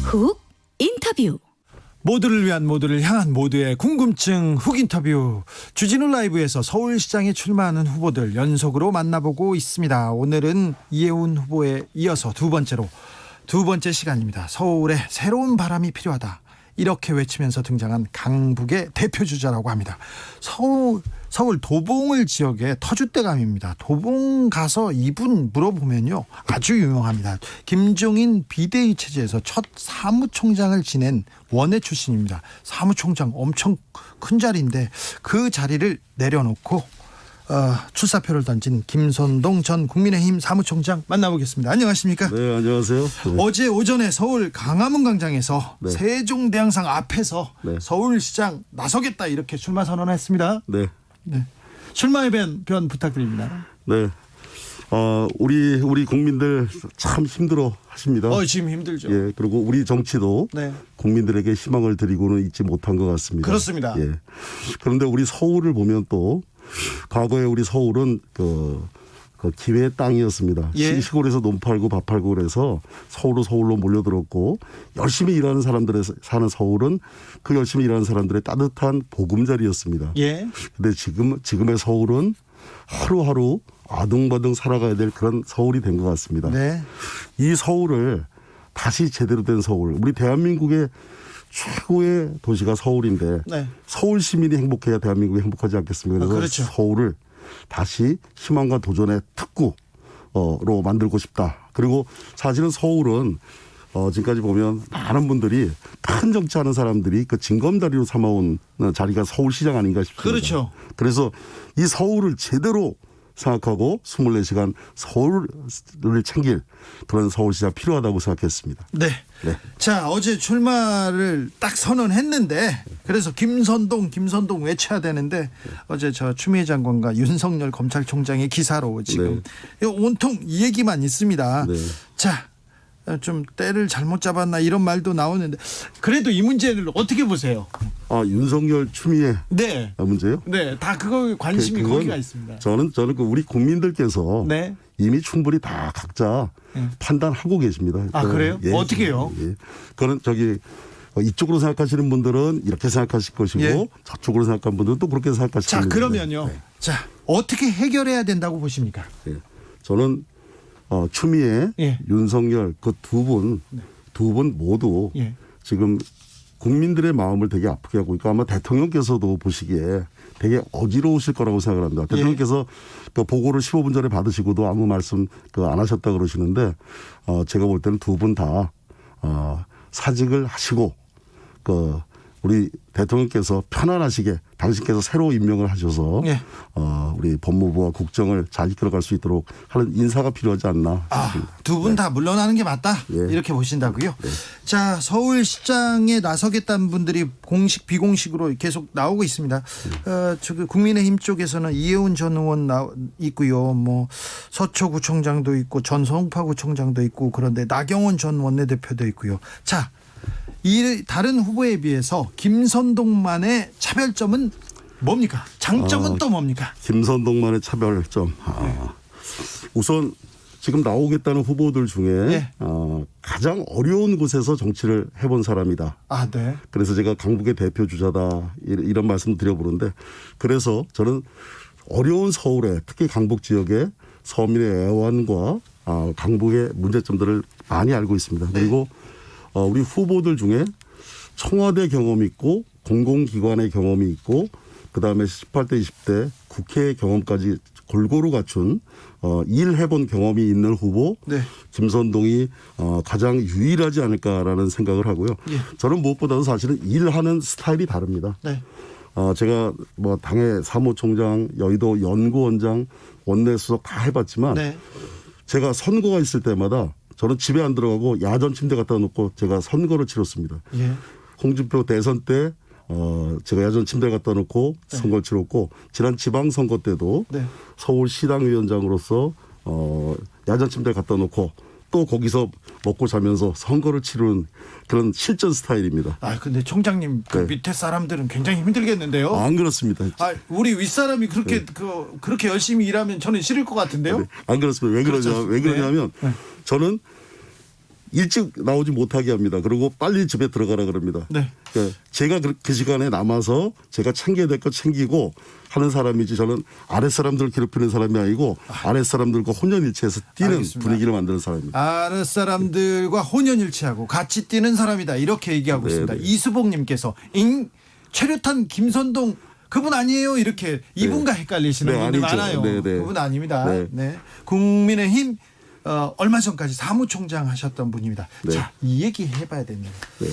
훅 인터뷰. 모두를 위한 모두를 향한 모두의 궁금증 훅 인터뷰. 주진우 라이브에서 서울시장에 출마하는 후보들 연속으로 만나보고 있습니다. 오늘은 이혜훈 후보에 이어서 두 번째 시간입니다. 서울에 새로운 바람이 필요하다, 이렇게 외치면서 등장한 강북의 대표 주자라고 합니다. 서울 도봉을 지역의 터줏대감입니다. 도봉 가서 이분 물어보면요, 아주 유명합니다. 김종인 비대위 체제에서 첫 사무총장을 지낸 원외 출신입니다. 사무총장 엄청 큰 자리인데 그 자리를 내려놓고 출사표를 던진 김선동 전 국민의힘 사무총장 만나보겠습니다. 안녕하십니까? 네, 안녕하세요. 네. 어제 오전에 서울 강화문 광장에서 네. 세종대왕상 앞에서 네. 서울시장 나서겠다, 이렇게 출마 선언했습니다. 네. 네. 출마의 변 부탁드립니다. 네. 우리 국민들 참 힘들어 하십니다. 지금 힘들죠. 예, 그리고 우리 정치도 네. 국민들에게 희망을 드리고는 있지 못한 것 같습니다. 그렇습니다. 예. 그런데 우리 서울을 보면 또 과거에 우리 서울은 그 기회의 땅이었습니다. 예. 시골에서 논 팔고 밥 팔고 그래서 서울로 몰려들었고, 열심히 일하는 사람들의 사는 서울은 그 열심히 일하는 사람들의 따뜻한 보금자리였습니다. 예. 근데 지금의 서울은 하루하루 아둥바둥 살아가야 될 그런 서울이 된 것 같습니다. 네. 이 서울을 다시 제대로 된 서울, 우리 대한민국의 최고의 도시가 서울인데 네. 서울 시민이 행복해야 대한민국이 행복하지 않겠습니까? 그래서 그렇죠. 서울을 다시 희망과 도전의 특구로 만들고 싶다. 그리고 사실은 서울은 지금까지 보면 많은 분들이 큰 정치하는 사람들이 그 징검다리로 삼아온 자리가 서울시장 아닌가 싶습니다. 그렇죠. 그래서 이 서울을 제대로 생각하고 24시간 서울을 챙길 그런 서울시장 필요하다고 생각했습니다. 네. 네. 자, 어제 출마를 딱 선언했는데, 그래서 김선동 외쳐야 되는데, 어제 저 추미애 장관과 윤석열 검찰총장의 기사로 지금 온통 이 얘기만 있습니다. 네. 자, 좀 때를 잘못 잡았나 이런 말도 나오는데, 그래도 이 문제를 어떻게 보세요? 윤석열 추미애 네. 문제요? 네, 다 그거 관심이 그건 거기가 있습니다. 저는 그 우리 국민들께서 네. 이미 충분히 다 각자 판단하고 계십니다. 그래요? 어떻게요? 예. 그거는 이쪽으로 생각하시는 분들은 이렇게 생각하실 것이고, 예. 저쪽으로 생각하는 분들은 또 그렇게 생각하실 자, 겁니다. 그러면요. 네. 자, 어떻게 해결해야 된다고 보십니까? 예. 저는 추미애, 예. 윤석열 그 두 분 모두 예. 지금 국민들의 마음을 되게 아프게 하고 있고, 아마 대통령께서도 보시기에 되게 어지러우실 거라고 생각을 합니다. 대통령께서 그 보고를 15분 전에 받으시고도 아무 말씀 안 하셨다 그러시는데, 제가 볼 때는 두 분 다 사직을 하시고, 우리 대통령께서 편안하시게 당신께서 새로 임명을 하셔서 예. 우리 법무부와 국정을 잘 이끌어갈 수 있도록 하는 인사가 필요하지 않나 싶습니다. 두 분 다 물러나는 게 맞다, 예. 이렇게 보신다고요? 자, 서울시장에 나서겠다는 분들이 공식 비공식으로 계속 나오고 있습니다. 저기 국민의힘 쪽에서는 이혜훈 전 의원 있고요, 뭐 서초구청장도 있고 전성파구청장도 있고, 그런데 나경원 전 원내대표도 있고요. 자, 이 다른 후보에 비해서 김선동만의 차별점은 뭡니까? 장점은 또 뭡니까? 김선동만의 차별점. 우선 지금 나오겠다는 후보들 중에 예. 가장 어려운 곳에서 정치를 해본 사람이다. 네. 그래서 제가 강북의 대표 주자다 이런 말씀 드려보는데, 그래서 저는 어려운 서울에, 특히 강북 지역의 서민의 애환과 강북의 문제점들을 많이 알고 있습니다. 그리고 우리 후보들 중에 청와대 경험이 있고 공공기관의 경험이 있고, 그다음에 18대 20대 국회 경험까지 골고루 갖춘 일해본 경험이 있는 후보, 네. 김선동이 가장 유일하지 않을까라는 생각을 하고요. 예. 저는 무엇보다도 사실은 일하는 스타일이 다릅니다. 네. 제가 뭐 당의 사무총장, 여의도 연구원장, 원내수석 다 해봤지만 네. 제가 선거가 있을 때마다 저는 집에 안 들어가고 야전 침대 갖다 놓고 제가 선거를 치렀습니다. 예. 홍준표 대선 때 제가 야전 침대 갖다 놓고 선거를 치렀고, 지난 지방선거 때도 네. 서울시당위원장으로서 야전 침대 갖다 놓고 또 거기서 먹고 자면서 선거를 치르는 그런 실전 스타일입니다. 근데 총장님, 그 밑에 사람들은 굉장히 힘들겠는데요? 안 그렇습니다. 우리 윗사람이 그렇게 그렇게 열심히 일하면 저는 싫을 것 같은데요? 안 그렇습니다. 왜 그러냐면 네. 저는 일찍 나오지 못하게 합니다. 그리고 빨리 집에 들어가라 그럽니다. 네. 그러니까 제가 그 시간에 남아서 제가 챙겨야 될 거 챙기고 하는 사람이지 저는 아랫사람들을 괴롭히는 사람이 아니고 아랫사람들과 혼연일체해서 뛰는 알겠습니다. 분위기를 만드는 사람입니다. 아랫사람들과 혼연일체하고 같이 뛰는 사람이다. 이렇게 얘기하고 네, 있습니다. 네. 이수봉님께서 최루탄 김선동 그분 아니에요. 이렇게 이분과 헷갈리시는 네, 분들 아니죠. 많아요. 네, 네. 그분 아닙니다. 네. 네. 국민의힘 얼마 전까지 사무총장 하셨던 분입니다. 네. 자, 이 얘기 해봐야 됩니다. 네.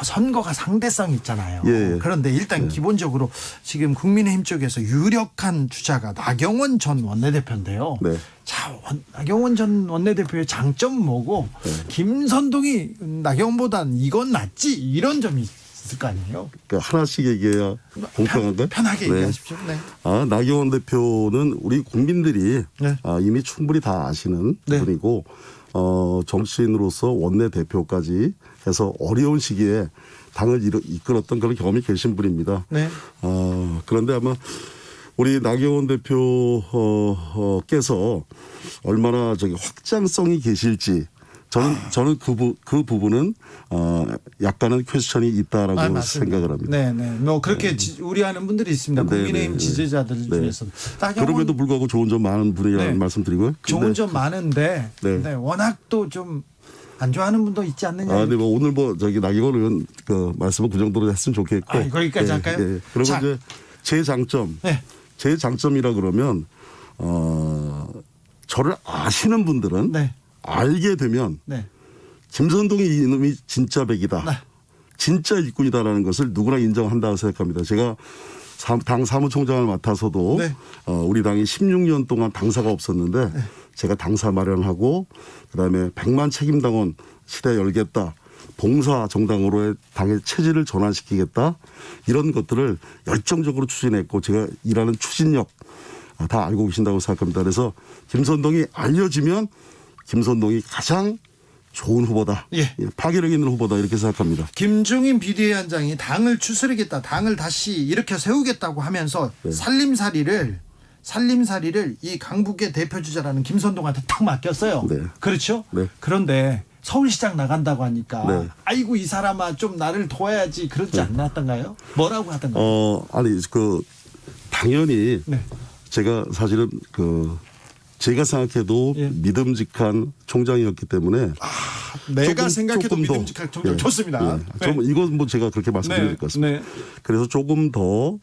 선거가 상대성이 있잖아요. 예. 그런데 일단 기본적으로 지금 국민의힘 쪽에서 유력한 주자가 나경원 전 원내대표인데요. 네. 자, 나경원 전 원내대표의 장점은 뭐고 김선동이 나경원보단 이건 낫지 이런 점이 있을 거 아니에요. 그러니까 하나씩 얘기해야 공평한가요? 편하게 네. 얘기하십시오. 네. 나경원 대표는 우리 국민들이 네. 이미 충분히 다 아시는 네. 분이고 정치인으로서 원내대표까지 해서 어려운 시기에 당을 이끌었던 그런 경험이 계신 분입니다. 네. 그런데 아마 우리 나경원 대표께서 얼마나 확장성이 계실지 저는 그 부분은 약간은 퀘스천이 있다라고 맞습니다. 생각을 합니다. 네, 네. 뭐 그렇게 우려하는 분들이 있습니다. 네, 국민의힘 네, 지지자들 네. 중에서도. 그럼에도 불구하고 좋은 점 많은 분이라는 네. 말씀드리고요. 좋은 점 많은데 네. 네, 워낙 또 좀 안 좋아하는 분도 있지 않느냐. 근데 뭐 오늘 나경원 의원 그 말씀은 그 정도로 했으면 좋겠고. 거기까지 할까요? 그리고 자. 이제 제 장점이라 그러면 저를 아시는 분들은 네. 알게 되면 네. 김선동이 이놈이 진짜 백이다. 네. 진짜 일꾼이다라는 것을 누구나 인정한다고 생각합니다. 제가 당 사무총장을 맡아서도 네. 우리 당이 16년 동안 당사가 없었는데 제가 당사 마련하고 그다음에 100만 책임당원 시대 열겠다. 봉사 정당으로의 당의 체질을 전환시키겠다. 이런 것들을 열정적으로 추진했고 제가 일하는 추진력 다 알고 계신다고 생각합니다. 그래서 김선동이 알려지면 김선동이 가장 좋은 후보다. 예. 파괴력 있는 후보다 이렇게 생각합니다. 김종인 비대위원장이 당을 추스르겠다, 당을 다시 일으켜 세우겠다고 하면서 네. 살림살이를 이 강북의 대표 주자라는 김선동한테 탁 맡겼어요. 네. 그렇죠? 네. 그런데 서울시장 나간다고 하니까 네. 아이고 이 사람아 좀 나를 도와야지 그러지 않았던가요? 뭐라고 하던가요? 당연히 네. 제가 사실은 제가 생각해도 예. 믿음직한 총장이었기 때문에 내가 생각해도 조금 더, 믿음직한 총장 예, 좋습니다. 예. 좀 이건 뭐 제가 그렇게 말씀드릴 것 같습니다. 네. 그래서 조금 더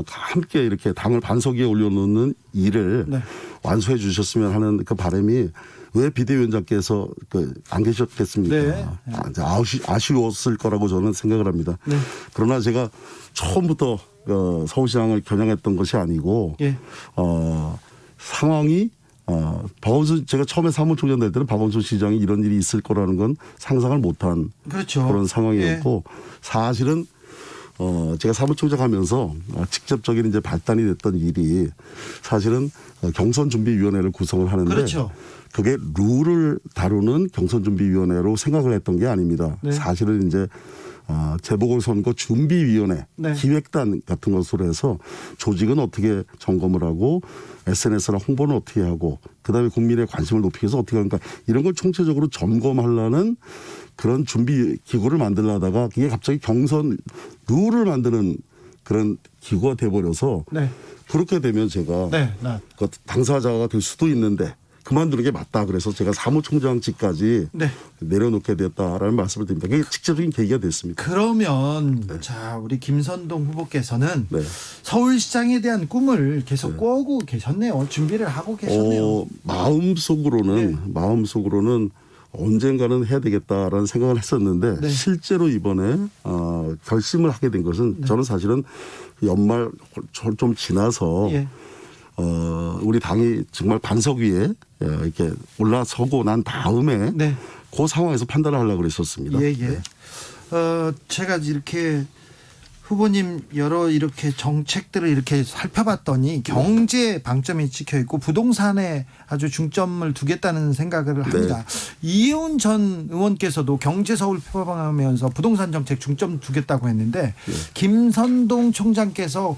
함께 이렇게 당을 반석 위에 올려놓는 일을 네. 완수해 주셨으면 하는 그 바람이 왜 비대위원장께서 안 계셨겠습니까? 네. 이제 아쉬웠을 거라고 저는 생각을 합니다. 네. 그러나 제가 처음부터 서울시장을 겨냥했던 것이 아니고 예. 상황이 박원순 제가 처음에 사무총장 될 때는 박원순 시장이 이런 일이 있을 거라는 건 상상을 못한 그렇죠. 그런 상황이었고 사실은 제가 사무총장 하면서 직접적인 이제 발단이 됐던 일이 사실은 경선준비위원회를 구성을 하는데 그렇죠. 그게 룰을 다루는 경선준비위원회로 생각을 했던 게 아닙니다. 네. 사실은 이제 재보궐선거 준비위원회 네. 기획단 같은 것으로 해서 조직은 어떻게 점검을 하고 SNS나 홍보는 어떻게 하고 그다음에 국민의 관심을 높이기 위해서 어떻게 하는가 이런 걸 총체적으로 점검하려는 그런 준비 기구를 만들려다가 그게 갑자기 경선 룰을 만드는 그런 기구가 돼버려서 네. 그렇게 되면 제가 네. 그 당사자가 될 수도 있는데 그만두는 게 맞다. 그래서 제가 사무총장직까지 네. 내려놓게 됐다라는 말씀을 드립니다. 그게 직접적인 계기가 됐습니다. 그러면 자 우리 김선동 후보께서는 네. 서울시장에 대한 꿈을 계속 꿔오고 계셨네요. 준비를 하고 계셨네요. 마음속으로는 언젠가는 해야 되겠다라는 생각을 했었는데 네. 실제로 이번에 결심을 하게 된 것은 저는 사실은 연말 좀 지나서 예. 우리 당이 정말 반석 위에 이렇게 올라서고 난 다음에 네. 그 상황에서 판단을 하려고 그랬었습니다. 예. 네. 제가 이렇게 후보님 여러 이렇게 정책들을 이렇게 살펴봤더니 경제 방점이 찍혀 있고 부동산에 아주 중점을 두겠다는 생각을 합니다. 이혜훈 전 의원께서도 경제 서울 표방하면서 부동산 정책 중점 두겠다고 했는데 김선동 총장께서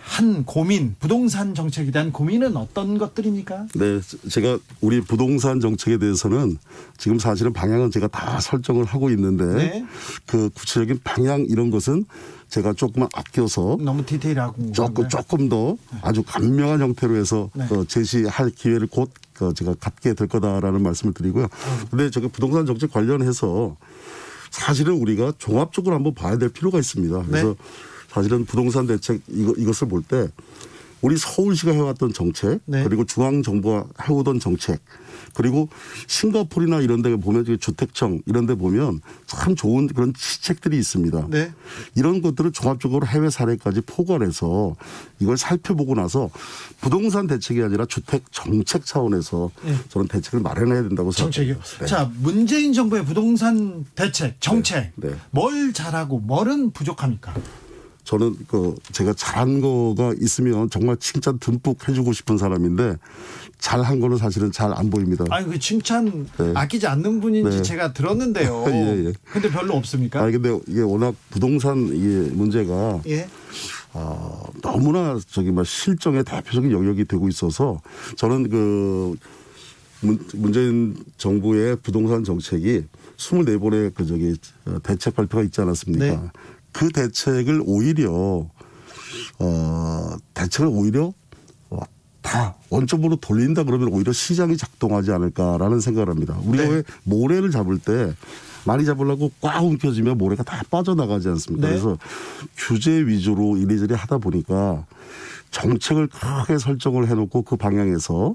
한 고민, 부동산 정책에 대한 고민은 어떤 것들입니까? 네, 제가 우리 부동산 정책에 대해서는 지금 사실은 방향은 제가 다 설정을 하고 있는데 네. 그 구체적인 방향 이런 것은 제가 조금만 아껴서 너무 디테일하고 조금 더 아주 간명한 형태로 해서 네. 제시할 기회를 곧 제가 갖게 될 거다라는 말씀을 드리고요. 근데 저기 부동산 정책 관련해서 사실은 우리가 종합적으로 한번 봐야 될 필요가 있습니다. 그래서 네. 사실은 부동산 대책 이것을 볼 때 우리 서울시가 해왔던 정책 네. 그리고 중앙정부가 해오던 정책 그리고 싱가포르나 이런 데 보면 주택청 이런 데 보면 참 좋은 그런 시책들이 있습니다. 네. 이런 것들을 종합적으로 해외 사례까지 포괄해서 이걸 살펴보고 나서 부동산 대책이 아니라 주택 정책 차원에서 네. 저는 대책을 마련해야 된다고 정책이요. 생각합니다. 네. 자, 문재인 정부의 부동산 대책, 정책 네. 네. 뭘 잘하고 뭘은 부족합니까? 저는 제가 잘한 거가 있으면 정말 칭찬 듬뿍 해주고 싶은 사람인데 잘한 거는 사실은 잘 안 보입니다. 아니 그 칭찬 네. 아끼지 않는 분인지 네. 제가 들었는데요. 예, 예. 근데 별로 없습니까? 아니 근데 이게 워낙 부동산 이게 문제가 예. 너무나 실정의 대표적인 영역이 되고 있어서 저는 문재인 정부의 부동산 정책이 24번의 대책 발표가 있지 않았습니까? 네. 그 대책을 오히려 다 원점으로 돌린다 그러면 오히려 시장이 작동하지 않을까라는 생각을 합니다. 우리가 네. 왜 모래를 잡을 때 많이 잡으려고 꽉 움켜쥐면 모래가 다 빠져나가지 않습니까? 네. 그래서 규제 위주로 이리저리 하다 보니까 정책을 크게 설정을 해놓고 그 방향에서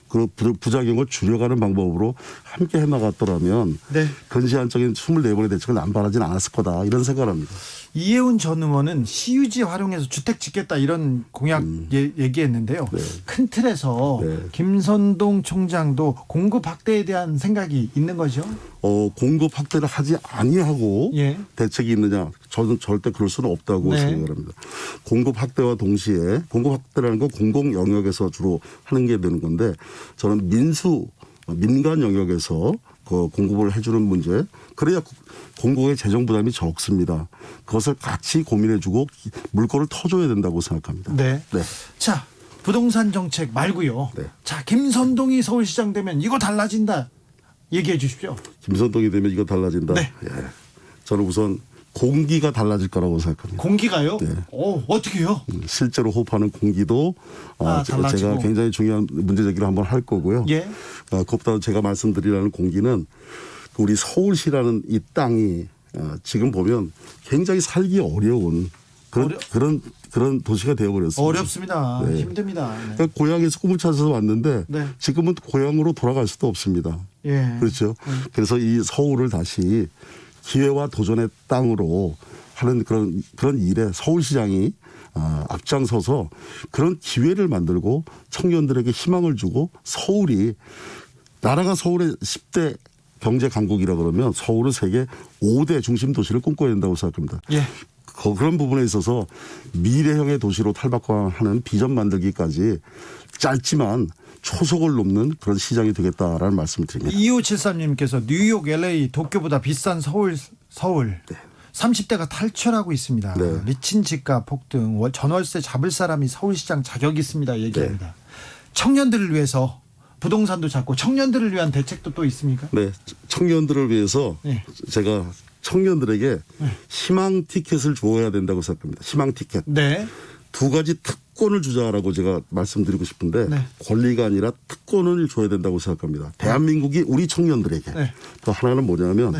그 부작용을 줄여가는 방법으로 함께 해나갔더라면 네. 근시안적인 24번의 대책을 남발하지는 않았을 거다 이런 생각을 합니다. 이해운 전 의원은 시유지 활용해서 주택 짓겠다 이런 공약 얘기했는데요. 네. 큰 틀에서 네. 김선동 총장도 공급 확대에 대한 생각이 있는 거죠? 공급 확대를 하지 아니하고 예. 대책이 있느냐? 저는 절대 그럴 수는 없다고 네. 생각을 합니다. 공급 확대와 동시에 공급 확대라는 건 공공 영역에서 주로 하는 게 되는 건데 저는 민간 영역에서 공급을 해주는 문제 그래야 공공의 재정 부담이 적습니다. 그것을 같이 고민해주고 물꼬를 터줘야 된다고 생각합니다. 네. 네. 자, 부동산 정책 말고요. 네. 자, 김선동이 서울시장 되면 이거 달라진다. 얘기해 주십시오. 김선동이 되면 이거 달라진다. 네. 예. 저는 우선 공기가 달라질 거라고 생각합니다. 공기가요? 네. 어떻게요? 실제로 호흡하는 공기도 달라지고. 제가 굉장히 중요한 문제 제기를 한번 할 거고요. 예. 그것보다 제가 말씀드리려는 공기는 우리 서울시라는 이 땅이 지금 보면 굉장히 살기 어려운 그런 도시가 되어버렸습니다. 어렵습니다. 네. 힘듭니다. 네. 그러니까 고향에서 꿈을 찾아서 왔는데 네. 지금은 고향으로 돌아갈 수도 없습니다. 예. 그렇죠. 그래서 이 서울을 다시 기회와 도전의 땅으로 하는 그런 일에 서울시장이 앞장서서 그런 기회를 만들고 청년들에게 희망을 주고 나라가 서울의 10대 경제 강국이라 그러면 서울은 세계 5대 중심 도시를 꿈꿔야 된다고 생각합니다. 예. 그런 부분에 있어서 미래형의 도시로 탈바꿈하는 비전 만들기까지 짧지만 초속을 넘는 그런 시장이 되겠다라는 말씀을 드립니다. 2573님께서 뉴욕, LA, 도쿄보다 비싼 서울. 네. 30대가 탈출하고 있습니다. 네. 미친 집값 폭등, 전월세 잡을 사람이 서울시장 자격이 있습니다. 얘기합니다. 네. 청년들을 위해서 부동산도 잡고 청년들을 위한 대책도 또 있습니까? 네, 청년들을 위해서 네. 제가 청년들에게 희망 티켓을 주어야 된다고 생각합니다. 희망 티켓. 네. 두 가지 특권을 주자라고 제가 말씀드리고 싶은데 네. 권리가 아니라 특권을 줘야 된다고 생각합니다. 대한민국이 우리 청년들에게. 네. 또 하나는 뭐냐면 네.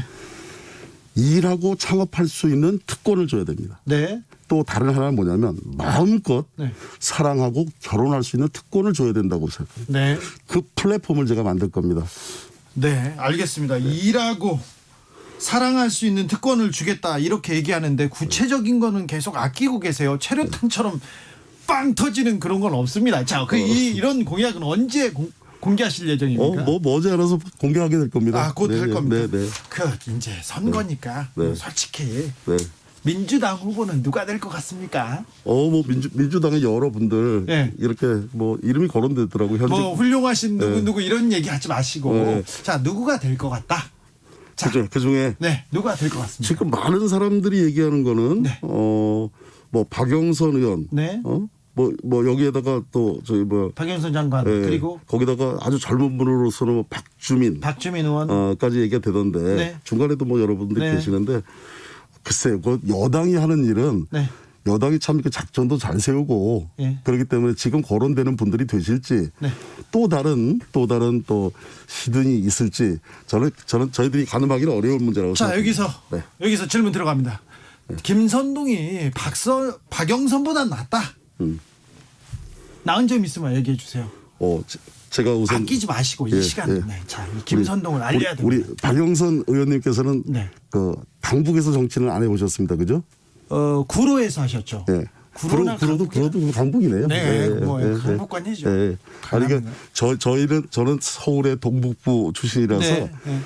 일하고 창업할 수 있는 특권을 줘야 됩니다. 네. 또 다른 하나는 뭐냐면 마음껏 네. 사랑하고 결혼할 수 있는 특권을 줘야 된다고 생각합니다. 네. 그 플랫폼을 제가 만들 겁니다. 네, 알겠습니다. 일하고 사랑할 수 있는 특권을 주겠다 이렇게 얘기하는데 구체적인 거는 계속 아끼고 계세요. 최루탄처럼 빵 터지는 그런 건 없습니다. 자, 이런 공약은 언제 공개하실 예정입니까? 머지않아서 공개하게 될 겁니다. 곧 할 겁니다. 네. 이제 선거니까 네. 솔직히 네. 민주당 후보는 누가 될 것 같습니까? 민주당의 여러분들 네. 이렇게 이름이 거론되더라고요. 현직. 훌륭하신 누구 이런 얘기 하지 마시고 네. 자, 누구가 될 것 같다. 자, 그 중에 네, 누가 될 것 같습니다. 지금 많은 사람들이 얘기하는 거는 네. 뭐 박영선 의원, 네. 뭐 여기에다가 또 저희 뭐 박영선 장관 예, 그리고 거기다가 아주 젊은 분으로서는 뭐 박주민 의원. 까지 얘기가 되던데 네. 중간에도 뭐 여러분들이 네. 계시는데 글쎄요, 그 여당이 하는 일은 네. 여당이 참 그 작전도 잘 세우고 예. 그렇기 때문에 지금 거론되는 분들이 되실지 네. 또 다른 또 시든이 있을지 저는 저희들이 가늠하기는 어려운 문제라고 자, 생각합니다. 여기서 질문 들어갑니다. 김선동이 박영선보다 낫다. 나은 점 있으면 얘기해 주세요. 제가 우선 아끼지 마시고 이 예, 시간. 예. 네. 자, 이 김선동을 알려야 됩니다. 우리 박영선 의원님께서는 네. 그 강북에서 정치는 안 해보셨습니다, 그죠? 구로에서 하셨죠. 네. 구로나 구로도 강북이네요. 네, 강북관이죠. 아니 그러니까 저는 서울의 동북부 출신이라서 네, 네.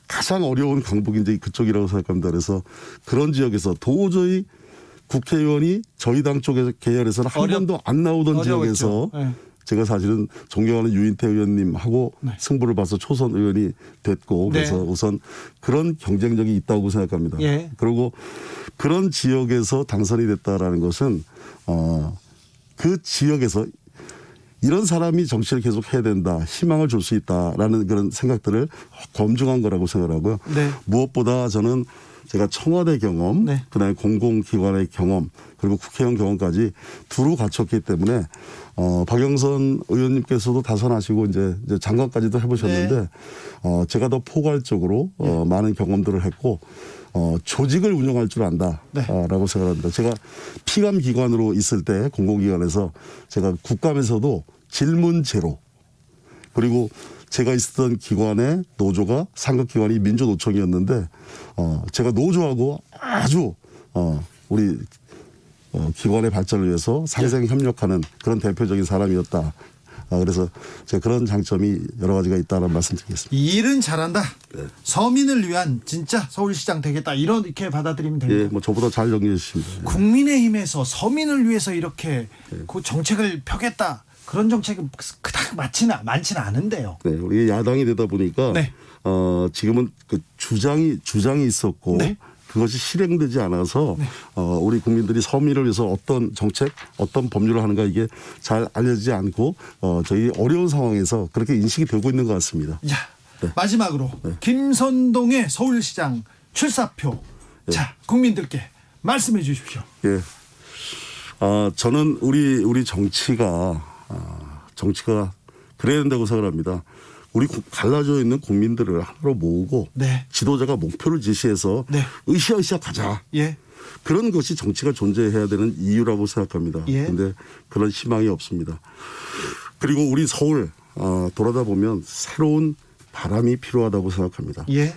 가장 어려운 강북이 이제 그쪽이라고 생각합니다. 그래서 그런 지역에서 도저히 국회의원이 저희 당 쪽에서 계열에서는 한 번도 안 나오던 어려웠죠. 지역에서 네. 제가 사실은 존경하는 유인태 의원님하고 네. 승부를 봐서 초선 의원이 됐고 그래서 네. 우선 그런 경쟁력이 있다고 생각합니다. 예. 그리고 그런 지역에서 당선이 됐다라는 것은 그 지역에서 이런 사람이 정치를 계속 해야 된다, 희망을 줄 수 있다라는 그런 생각들을 검증한 거라고 생각하고요. 네. 무엇보다 저는 제가 청와대 경험, 네. 그다음에 공공기관의 경험, 그리고 국회의원 경험까지 두루 갖췄기 때문에 박영선 의원님께서도 다선하시고 이제 장관까지도 해보셨는데 네. 제가 더 포괄적으로 많은 경험들을 했고 조직을 운영할 줄 안다라고 생각합니다. 제가 피감 기관으로 있을 때 공공기관에서 제가 국감에서도 질문 제로 그리고 제가 있었던 기관의 노조가 상급기관이 민주노총이었는데 제가 노조하고 아주 우리 기관의 발전을 위해서 상생 협력하는 그런 대표적인 사람이었다. 그래서 제가 그런 장점이 여러 가지가 있다는 말씀드리겠습니다. 일은 잘한다. 서민을 위한 진짜 서울시장 되겠다. 이렇게 받아들이면 됩니다. 예, 뭐 저보다 잘 정리해 주십니다. 국민의힘에서 서민을 위해서 이렇게 그 정책을 펴겠다. 그런 정책은 그닥 많지는 않은데요. 네, 우리 야당이 되다 보니까 네. 지금은 그 주장이 있었고 네. 그것이 실행되지 않아서 우리 국민들이 서민을 위해서 어떤 정책, 어떤 법률을 하는가 이게 잘 알려지지 않고 저희 어려운 상황에서 그렇게 인식이 되고 있는 것 같습니다. 자, 마지막으로 김선동의 서울시장 출사표. 자, 국민들께 말씀해 주십시오. 예. 저는 우리 정치가 그래야 된다고 생각합니다. 우리 갈라져 있는 국민들을 하나로 모으고 네. 지도자가 목표를 제시해서 네. 으쌰으쌰 가자. 예. 그런 것이 정치가 존재해야 되는 이유라고 생각합니다. 그런데 예. 그런 희망이 없습니다. 그리고 우리 서울 돌아다 보면 새로운 바람이 필요하다고 생각합니다. 예.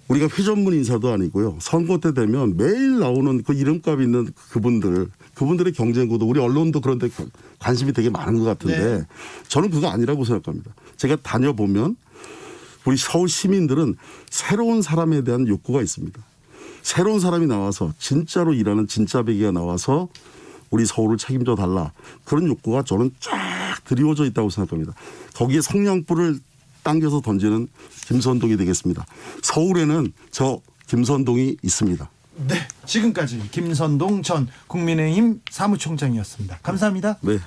우리가 회전문 인사도 아니고요. 선거 때 되면 매일 나오는 그 이름값 있는 그분들의 경쟁구도 우리 언론도 그런데 관심이 되게 많은 것 같은데 네. 저는 그거 아니라고 생각합니다. 제가 다녀보면 우리 서울 시민들은 새로운 사람에 대한 욕구가 있습니다. 새로운 사람이 나와서 진짜로 일하는 진짜배기가 나와서 우리 서울을 책임져 달라. 그런 욕구가 저는 쫙 드리워져 있다고 생각합니다. 거기에 성냥불을 당겨서 던지는 김선동이 되겠습니다. 서울에는 저 김선동이 있습니다. 네. 지금까지 김선동 전 국민의힘 사무총장이었습니다. 감사합니다. 네.